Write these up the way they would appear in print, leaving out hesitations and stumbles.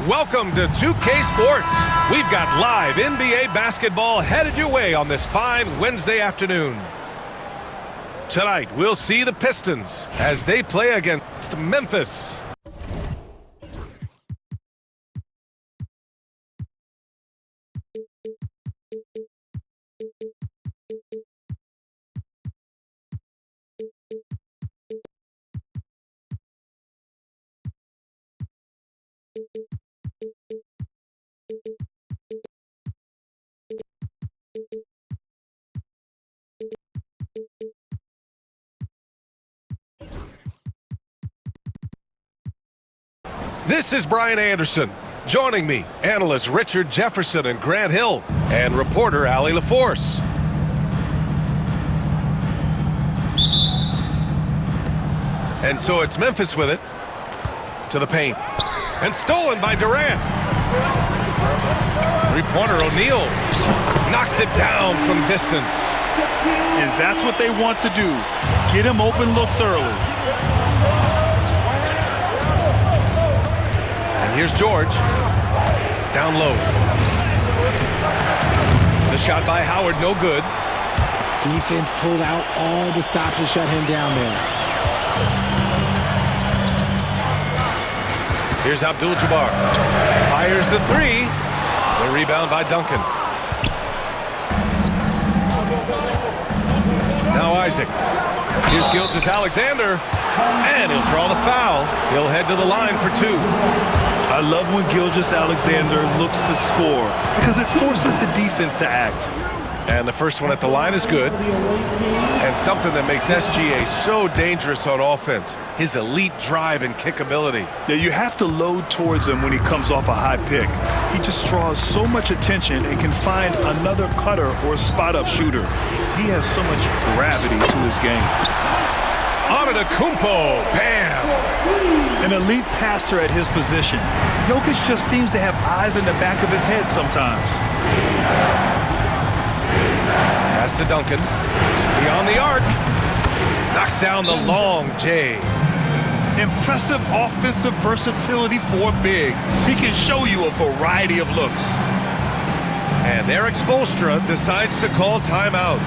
Welcome to 2K Sports. We've got live NBA basketball headed your way on this fine Wednesday afternoon. Tonight, we'll see the Pistons as they play against Memphis. This is Brian Anderson. Joining me, analysts Richard Jefferson and Grant Hill, and reporter Allie LaForce. And so it's Memphis with it. To the paint. And stolen by Durant. Three-pointer O'Neal knocks it down from distance. And that's what they want to do. Get him open looks early. And here's George. Down low. The shot by Howard, no good. Defense pulled out all the stops to shut him down there. Here's Abdul-Jabbar. Fires the three. The rebound by Duncan. Now Isaac. Here's Gilgeous-Alexander. And he'll draw the foul. He'll head to the line for two. I love when Gilgeous-Alexander looks to score because it forces the defense to act. And the first one at the line is good. And something that makes SGA so dangerous on offense, his elite drive and kickability. Yeah, you have to load towards him when he comes off a high pick. He just draws so much attention and can find another cutter or a spot-up shooter. He has so much gravity to his game. Antetokounmpo, bam! An elite passer at his position. Jokic just seems to have eyes in the back of his head sometimes. Pass to Duncan. Beyond the arc. Knocks down the long J. Impressive offensive versatility for big. He can show you a variety of looks. And Erik Spoelstra decides to call timeout.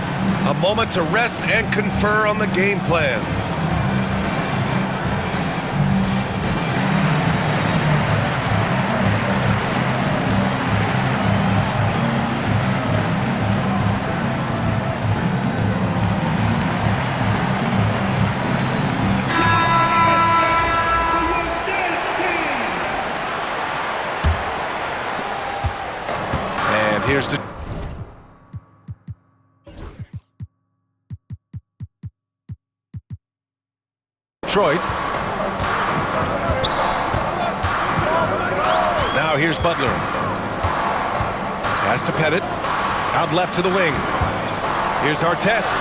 A moment to rest and confer on the game plan. Here's Detroit. Now here's Butler. Pass to Pettit. Out left to the wing. Here's Artest.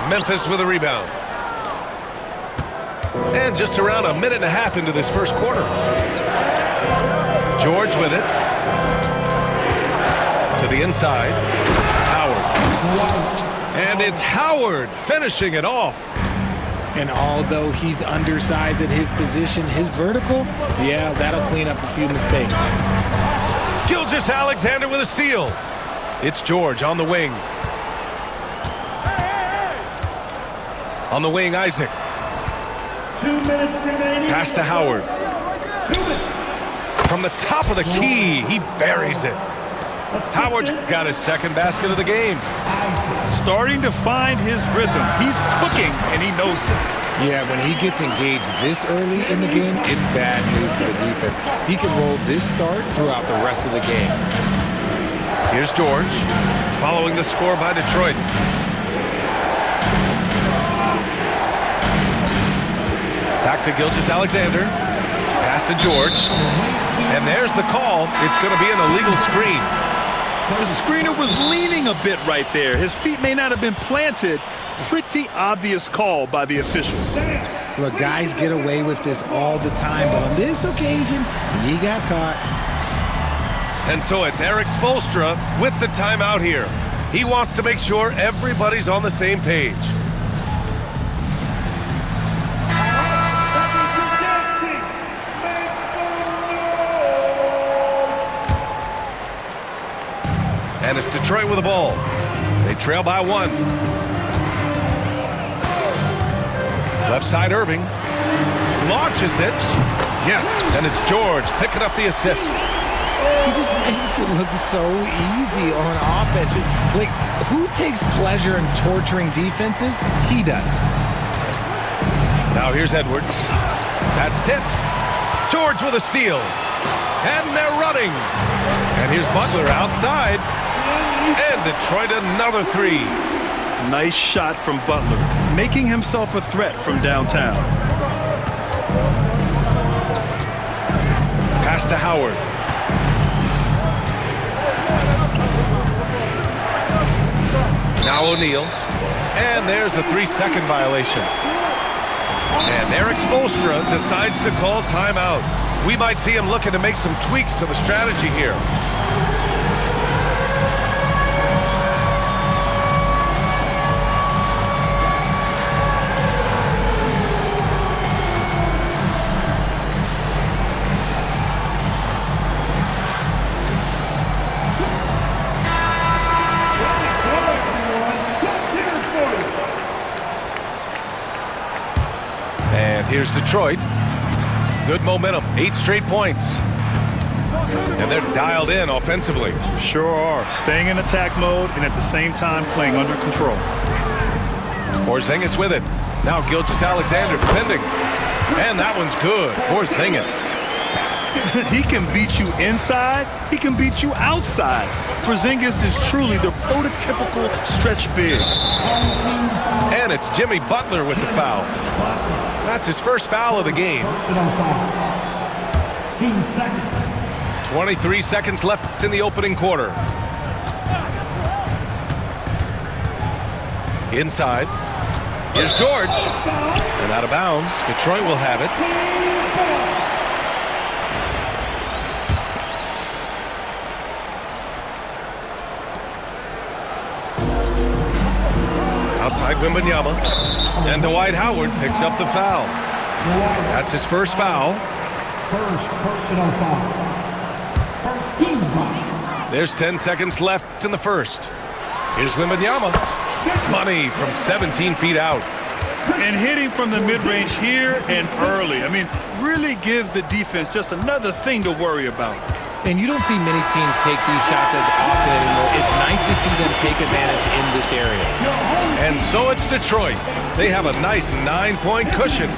Memphis with a rebound. And just around a minute and a half into this first quarter. George with it. To the inside, Howard. And it's Howard finishing it off. And although he's undersized at his position, his vertical, yeah, that'll clean up a few mistakes. Gilgeous-Alexander with a steal. It's George on the wing. On the wing, Isaac. 2 minutes remaining. Pass to Howard. From the top of the key, he buries it. Howard's got his second basket of the game. Starting to find his rhythm. He's cooking, and he knows it. Yeah, when he gets engaged this early in the game, it's bad news for the defense. He can roll this start throughout the rest of the game. Here's George, following the score by Detroit. Back to Gilgeous-Alexander. Pass to George. And there's the call. It's going to be an illegal screen. The screener was leaning a bit right there. His feet may not have been planted. Pretty obvious call by the officials. Look, guys get away with this all the time, but on this occasion, he got caught. And so it's Erik Spoelstra with the timeout here. He wants to make sure everybody's on the same page. And it's Detroit with the ball. They trail by one. Left side, Irving. Launches it. Yes, and it's George picking up the assist. He just makes it look so easy on offense. Like, who takes pleasure in torturing defenses? He does. Now here's Edwards. That's tipped. George with a steal. And they're running. And here's Butler outside. And Detroit another three. Nice shot from Butler, making himself a threat from downtown. Pass to Howard. Now O'Neal. And there's a 3-second violation. And Erik Spoelstra decides to call timeout. We might see him looking to make some tweaks to the strategy here. Here's Detroit. Good momentum, 8 straight points. And they're dialed in offensively. Sure are. Staying in attack mode and at the same time playing under control. Porzingis with it. Now Gilgeous-Alexander defending. And that one's good. Porzingis. He can beat you inside. He can beat you outside. Porzingis is truly the prototypical stretch big. And it's Jimmy Butler with the foul. That's his first foul of the game. 23 seconds left in the opening quarter. Inside. Here's George. And out of bounds. Detroit will have it. Outside Wembanyama. And Dwight Howard picks up the foul. That's his first foul. First personal foul. First team foul. There's 10 seconds left in the first. Here's Wembanyama. Money from 17 feet out. And hitting from the mid-range here and early. I mean, really gives the defense just another thing to worry about. And you don't see many teams take these shots as often anymore. It's nice to see them take advantage in this area. And so it's Detroit. They have a nice 9-point cushion.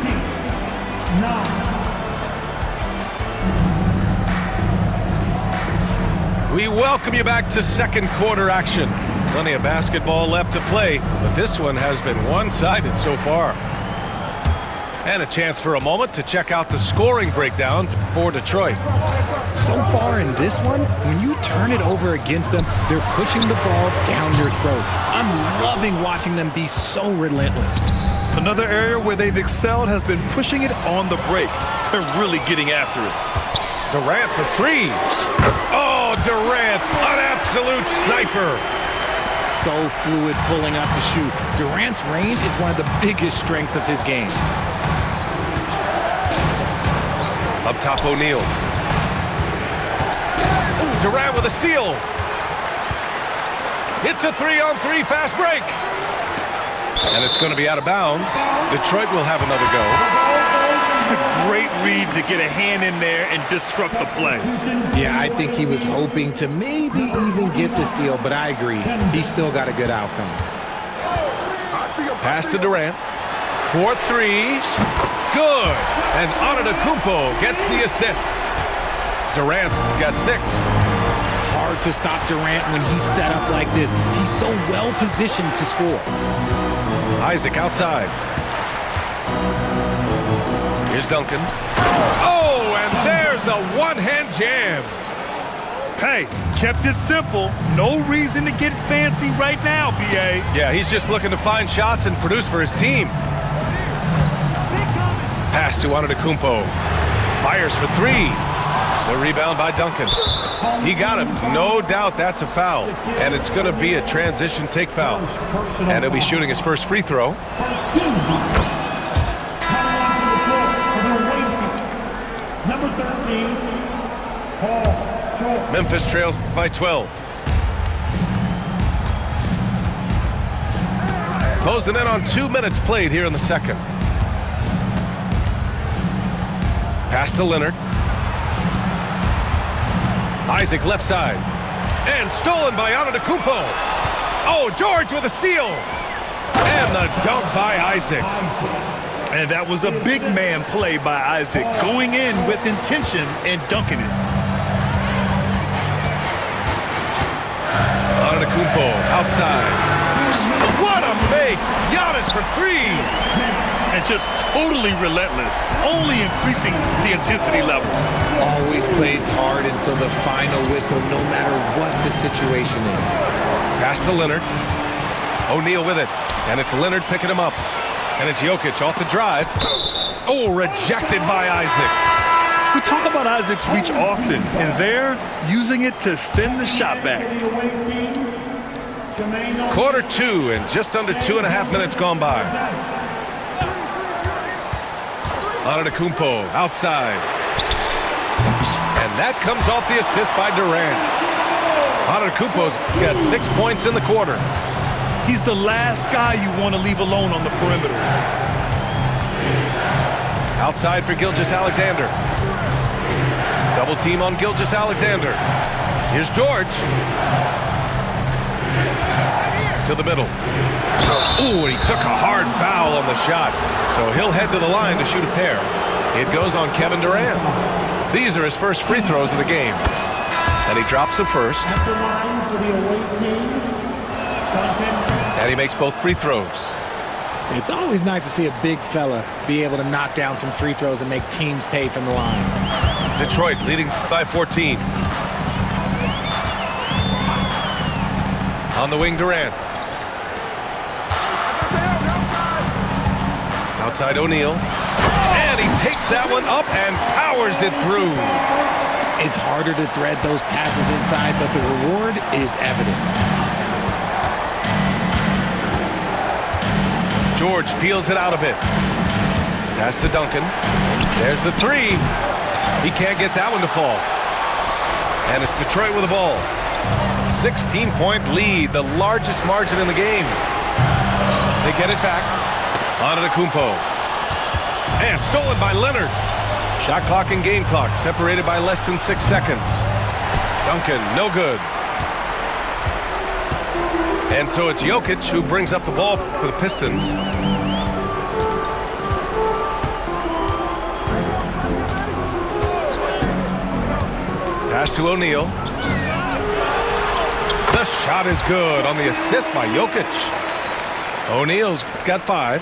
We welcome you back to second quarter action. Plenty of basketball left to play, but this one has been one-sided so far. And a chance for a moment to check out the scoring breakdown for Detroit. So far in this one, when you turn it over against them, they're pushing the ball down your throat. I'm loving watching them be so relentless. Another area where they've excelled has been pushing it on the break. They're really getting after it. Durant for 3. Oh, Durant, an absolute sniper. So fluid pulling up to shoot. Durant's range is one of the biggest strengths of his game. Up top, O'Neal. Durant with a steal. It's a 3-on-3 fast break. And it's going to be out of bounds. Detroit will have another go. Great read to get a hand in there and disrupt the play. Yeah, I think he was hoping to maybe even get the steal, but I agree. He still got a good outcome. Pass to Durant. 4-3. Good. And Antetokounmpo gets the assist. Durant's got 6. Hard to stop Durant when he's set up like this. He's so well positioned to score. Isaac outside. Here's Duncan. Oh, and there's a one-hand jam. Hey, kept it simple. No reason to get fancy right now, B.A. Yeah, he's just looking to find shots and produce for his team. Pass to Antetokounmpo. Fires for 3. The rebound by Duncan. He got him. No doubt that's a foul. And it's going to be a transition take foul. And he'll be shooting his first free throw. Number 13, Paul George. Memphis trails by 12. Closing in on 2 minutes played here in the second. Pass to Leonard. Isaac left side. And stolen by Antetokounmpo. Oh, George with a steal. And the dunk by Isaac. And that was a big man play by Isaac, going in with intention and dunking it. Antetokounmpo outside. What a make! Giannis for 3. And just totally relentless, only increasing the intensity level. Always plays hard until the final whistle, no matter what the situation is. Pass to Leonard. O'Neal with it. And it's Leonard picking him up. And it's Jokic off the drive. Oh, rejected by Isaac. We talk about Isaac's reach often, and they're using it to send the shot back. Quarter 2 and just under 2.5 minutes gone by. Antetokounmpo outside. And that comes off the assist by Durant. Antetokounmpo's got 6 points in the quarter. He's the last guy you want to leave alone on the perimeter. Outside for Gilgeous-Alexander. Double team on Gilgeous-Alexander. Here's George. To the middle. Ooh, and he took a hard foul on the shot. So he'll head to the line to shoot a pair. It goes on Kevin Durant. These are his first free throws of the game. And he drops the first. At the line for the away team, Duncan. And he makes both free throws. It's always nice to see a big fella be able to knock down some free throws and make teams pay from the line. Detroit leading by 14. On the wing, Durant. Outside O'Neal. And he takes that one up and powers it through. It's harder to thread those passes inside, but the reward is evident. George feels it out a bit. Pass to Duncan. There's the three. He can't get that one to fall. And it's Detroit with the ball. 16-point lead, the largest margin in the game. They get it back. Antetokounmpo. And stolen by Leonard. Shot clock and game clock separated by less than 6 seconds. Duncan, no good. And so it's Jokic who brings up the ball for the Pistons. Pass to O'Neal. The shot is good on the assist by Jokic. O'Neal's got 5.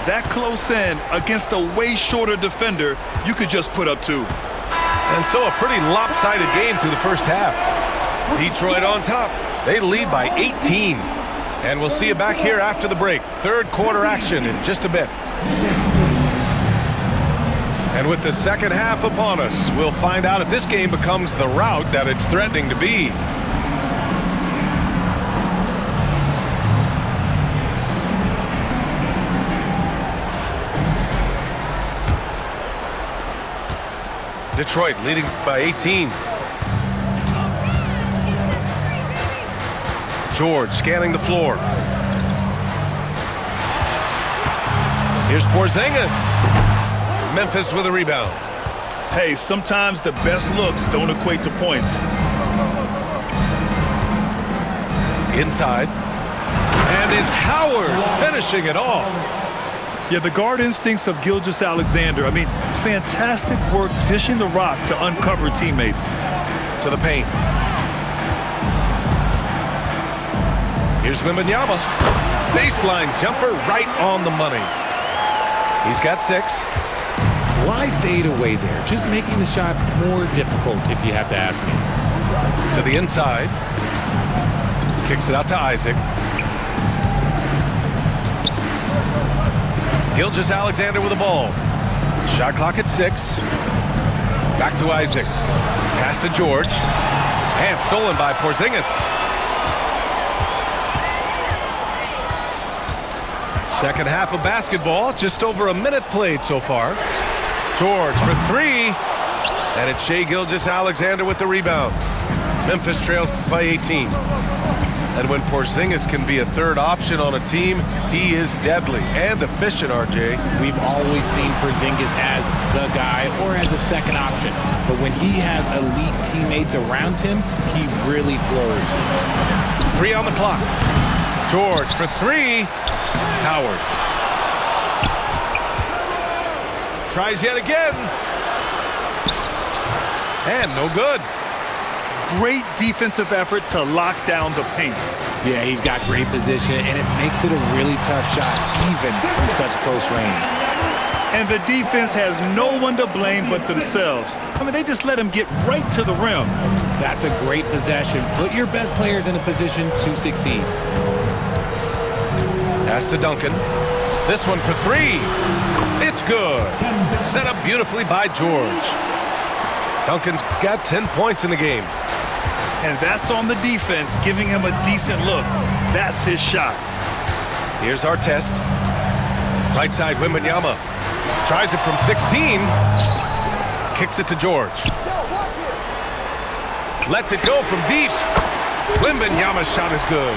That close in against a way shorter defender, you could just put up 2. And so a pretty lopsided game through the first half. Detroit on top. They lead by 18. And we'll see you back here after the break. Third quarter action in just a bit. And with the second half upon us, we'll find out if this game becomes the rout that it's threatening to be. Detroit leading by 18. George scanning the floor. Here's Porzingis. Memphis with a rebound. Hey, sometimes the best looks don't equate to points. Inside. And it's Howard finishing it off. Yeah, the guard instincts of Gilgeous-Alexander. I mean, fantastic work dishing the rock to uncover teammates. To the paint. Here's Wembanyama. Baseline jumper right on the money. He's got 6. Why fade away there? Just making the shot more difficult, if you have to ask me. To the inside. Kicks it out to Isaac. Gilgeous-Alexander with the ball. Shot clock at 6. Back to Isaac. Pass to George. And stolen by Porzingis. Second half of basketball. Just over a minute played so far. George for 3. And it's Shai Gilgeous-Alexander with the rebound. Memphis trails by 18. And when Porzingis can be a third option on a team, he is deadly and efficient, RJ. We've always seen Porzingis as the guy or as a second option. But when he has elite teammates around him, he really flourishes. 3 on the clock. George for 3. Howard. Tries yet again. And no good. Great defensive effort to lock down the paint. Yeah, he's got great position, and it makes it a really tough shot, even from such close range. And the defense has no one to blame but themselves. I mean, they just let him get right to the rim. That's a great possession. Put your best players in a position to succeed. Pass to Duncan. This one for 3. It's good. Set up beautifully by George. Duncan's got 10 points in the game. And that's on the defense, giving him a decent look. That's his shot. Here's our test. Right side, Wembanyama. Tries it from 16. Kicks it to George. Lets it go from deep. Wembanyama's shot is good.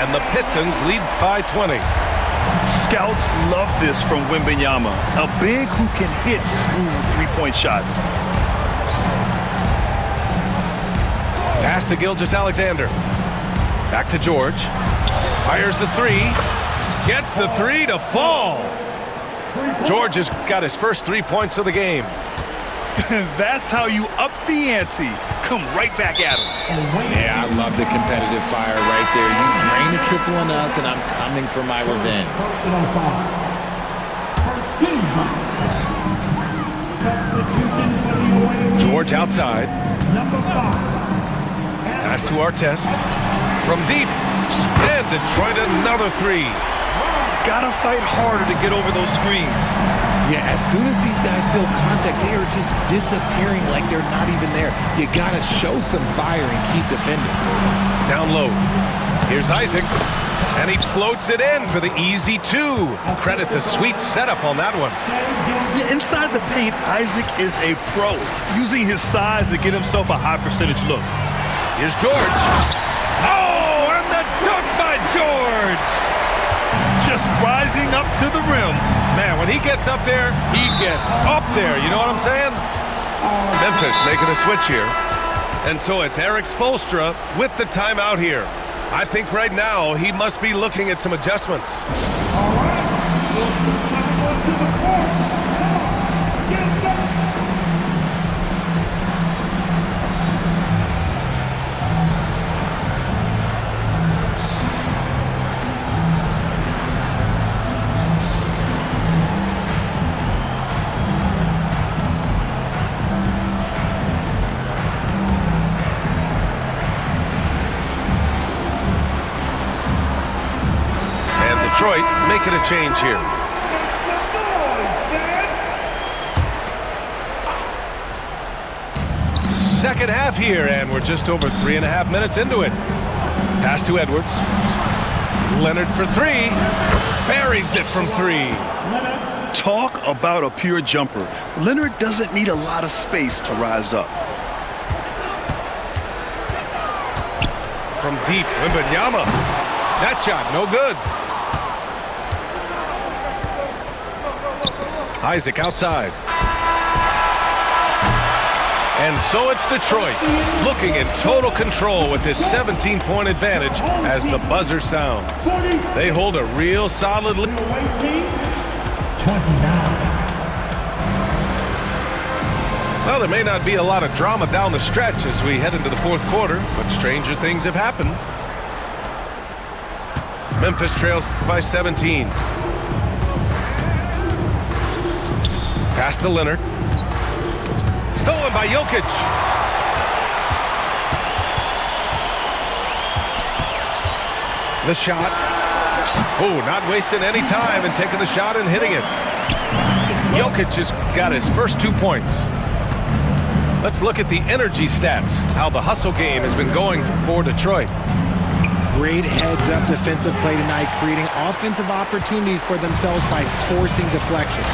And the Pistons lead by 20. Scouts love this from Wembanyama, a big who can hit smooth three-point shots. Pass to Gilgeous-Alexander. Back to George. Fires the three. Gets the three to fall. George has got his first 3 points of the game. That's how you up the ante. Come right back at him. Yeah, I love the competitive fire right there. You drain a triple on us, and I'm coming for my revenge. Personal foul. First team foul. Substitution for the away team. George outside. Number 5. Pass to Artest. From deep. And Detroit another three. Gotta fight harder to get over those screens. Yeah, as soon as these guys feel contact, they are just disappearing like they're not even there. You gotta show some fire and keep defending. Down low. Here's Isaac. And he floats it in for the easy two. Credit the sweet setup on that one. Yeah, inside the paint, Isaac is a pro, using his size to get himself a high percentage look. Here's George. Oh, and the dunk by George. Just rising up to the rim. Man, when he gets up there, he gets up there. You know what I'm saying? Memphis making a switch here. And so it's Eric Spoelstra with the timeout here. I think right now he must be looking at some adjustments. All right. To the court. Come on. Get back. Detroit making a change here. Second half here, and we're just over 3.5 minutes into it. Pass to Edwards. Leonard for three. Buries it from three. Talk about a pure jumper. Leonard doesn't need a lot of space to rise up. From deep, Wembanyama. That shot, no good. Isaac outside. And so it's Detroit looking in total control with this 17-point advantage as the buzzer sounds. They hold a real solid lead. Away team. 29. Well, there may not be a lot of drama down the stretch as we head into the fourth quarter, but stranger things have happened. Memphis trails by 17. Pass to Leonard. Stolen by Jokic. The shot. Oh, not wasting any time and taking the shot and hitting it. Jokic has got his first 2 points. Let's look at the energy stats, how the hustle game has been going for Detroit. Great heads-up defensive play tonight, creating offensive opportunities for themselves by forcing deflections.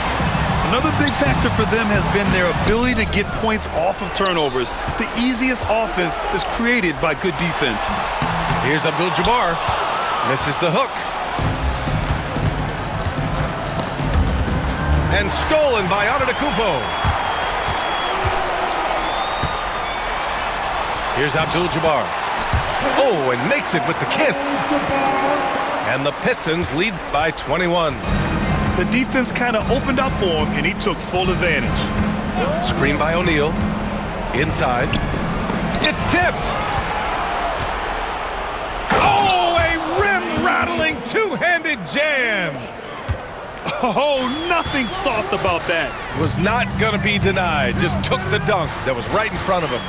Another big factor for them has been their ability to get points off of turnovers. The easiest offense is created by good defense. Here's Abdul-Jabbar. Misses the hook. And stolen by Antetokounmpo. Here's Abdul-Jabbar. Oh, and makes it with the kiss. And the Pistons lead by 21. The defense kind of opened up for him, and he took full advantage. Screen by O'Neal. Inside. It's tipped. Oh, a rim-rattling two-handed jam. Oh, nothing soft about that. Was not going to be denied. Just took the dunk that was right in front of him.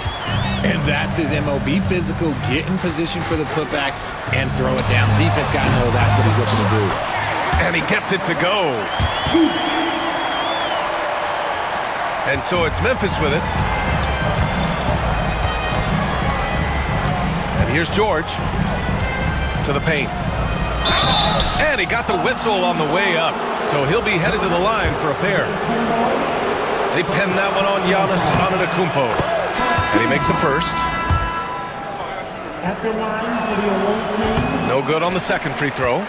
And that's his MO. Be physical, get in position for the putback, and throw it down. The defense got to know that's what he's looking to do. And he gets it to go. And so it's Memphis with it. And here's George to the paint. And he got the whistle on the way up. So he'll be headed to the line for a pair. They pin that one on Giannis Antetokounmpo. And he makes a first. At the line for the away team. No good on the second free throw.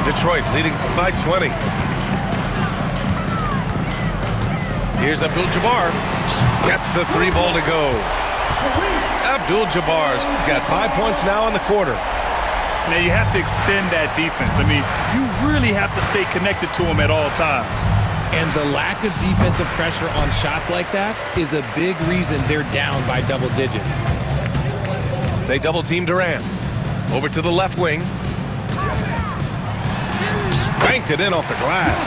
Detroit leading by 20. Here's Abdul-Jabbar. Gets the 3 ball to go. Abdul-Jabbar's got 5 points now in the quarter. Now you have to extend that defense. I mean, you really have to stay connected to him at all times. And the lack of defensive pressure on shots like that is a big reason they're down by double digits. They double-team Durant. Over to the left wing. Banked it in off the glass.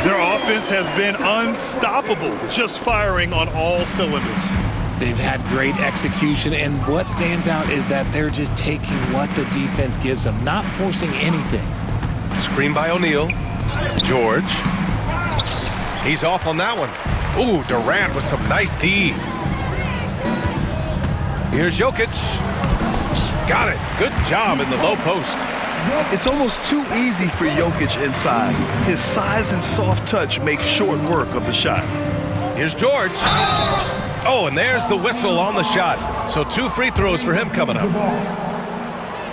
Their offense has been unstoppable, just firing on all cylinders. They've had great execution, and what stands out is that they're just taking what the defense gives them, not forcing anything. Screen by O'Neal. George. He's off on that one. Ooh, Durant with some nice D. Here's Jokic. Got it. Good job in the low post. It's almost too easy for Jokic inside. His size and soft touch make short work of the shot. Here's George. Oh, and there's the whistle on the shot. So 2 free throws for him coming up.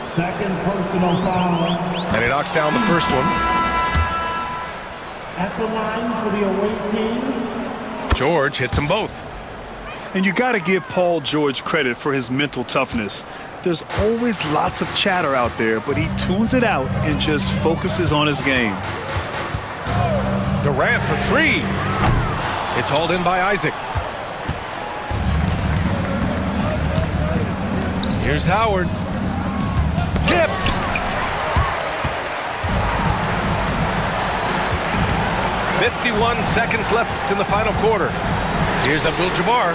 Second personal foul. And he knocks down the first one. At the line for the away team. George hits them both. And you got to give Paul George credit for his mental toughness. There's always lots of chatter out there, but he tunes it out and just focuses on his game. Durant for 3. It's hauled in by Isaac. Here's Howard. Tipped. .51 seconds left in the final quarter. Here's Abdul-Jabbar.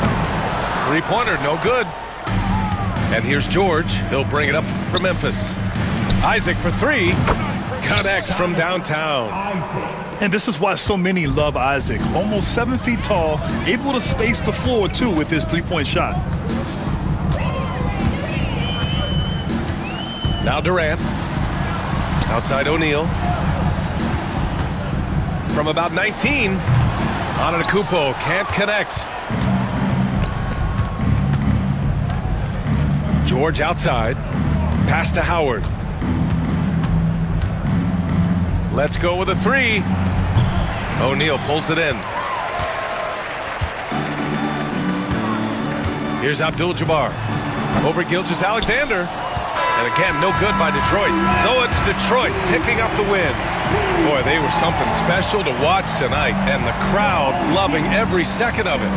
3-pointer, no good. And here's George. He'll bring it up for Memphis. Isaac for 3. Connects from downtown. And this is why so many love Isaac. Almost 7 feet tall, able to space the floor, too, with his 3-point shot. Now Durant. Outside O'Neal. From about 19. Antetokounmpo can't connect. George outside. Pass to Howard. Let's go with a 3. O'Neal pulls it in. Here's Abdul-Jabbar. Over Gilgeous-Alexander. And again, no good by Detroit. So it's Detroit picking up the win. Boy, they were something special to watch tonight, and the crowd loving every second of it.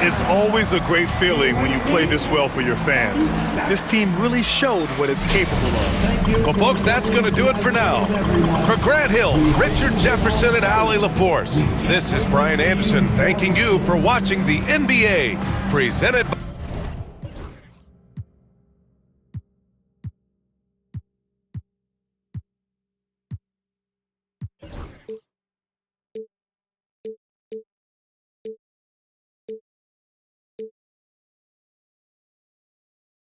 It's always a great feeling when you play this well for your fans. This team really showed what it's capable of. Well, folks, that's going to do it for now. For Grant Hill, Richard Jefferson, and Allie LaForce, this is Brian Anderson thanking you for watching the NBA, presented by